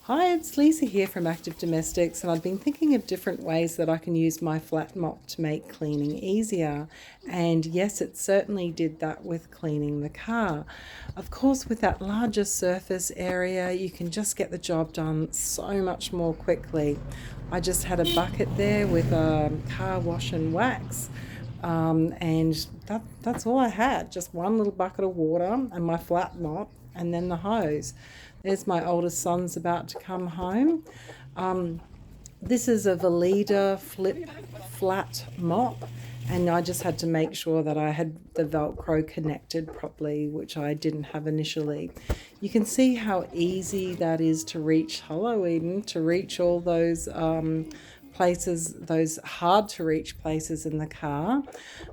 Hi, it's Lisa here from Active Domestics, and I've been thinking of different ways that I can use my flat mop to make cleaning easier. And yes, it certainly did that with cleaning the car. Of course, with that larger surface area, you can just get the job done so much more quickly. I just had a bucket there with a car wash and wax. And that's all I had, just one little bucket of water and my flat mop and then the hose. There's my oldest son's about to come home. This is a Vileda Flip Flat Mop, and I just had to make sure that I had the Velcro connected properly, which I didn't have initially. You can see how easy that is to reach. Hello, Eden, to reach all those places, those hard to reach places in the car.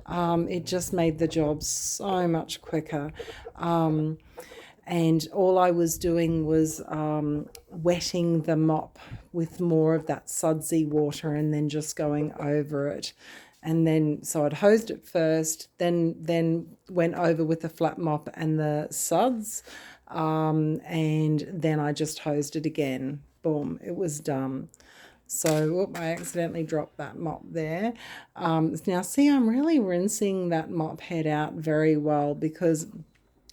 It just made the job so much quicker. And all I was doing was wetting the mop with more of that sudsy water and then just going over it. And then, so I'd hosed it first, then went over with the flat mop and the suds, and then I just hosed it again. Boom, it was done. So, I accidentally dropped that mop there. Now, see, I'm really rinsing that mop head out very well because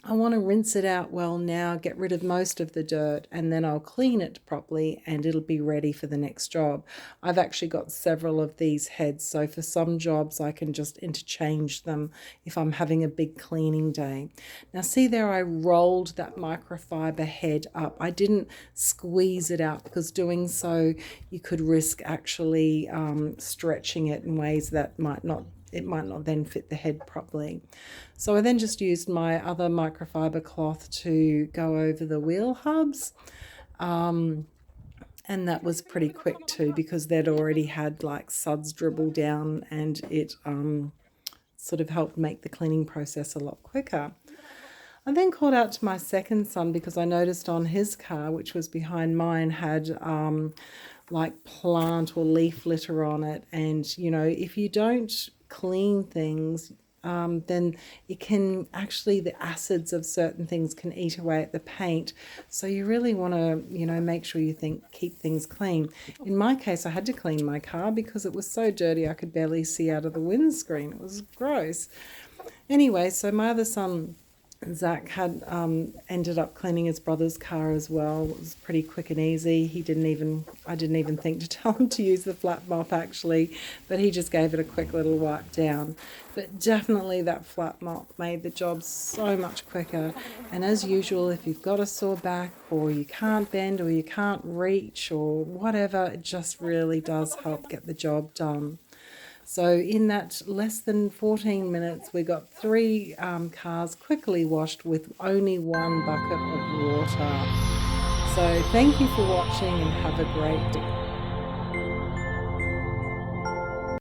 I want to rinse it out well now, get rid of most of the dirt, and then I'll clean it properly and it'll be ready for the next job. I've actually got several of these heads, so for some jobs I can just interchange them if I'm having a big cleaning day. Now see there, I rolled that microfiber head up. I didn't squeeze it out because doing so you could risk actually stretching it in ways that might not then fit the head properly. So I then just used my other microfiber cloth to go over the wheel hubs. And that was pretty quick too because they'd already had like suds dribble down, and it sort of helped make the cleaning process a lot quicker. I then called out to my second son because I noticed on his car, which was behind mine, had like plant or leaf litter on it. And, you know, if you don't clean things, then it can actually, the acids of certain things can eat away at the paint. So you really want to, you know, make sure you keep things clean. In my case, I had to clean my car because it was so dirty I could barely see out of the windscreen. It was gross. Anyway, so my other son, Zach, had ended up cleaning his brother's car as well. It was pretty quick and easy. I didn't even think to tell him to use the flat mop actually, but he just gave it a quick little wipe down. But definitely that flat mop made the job so much quicker. And as usual, if you've got a sore back or you can't bend or you can't reach or whatever, it just really does help get the job done. So in that less than 14 minutes, we got 3 cars quickly washed with only 1 bucket of water. So thank you for watching and have a great day.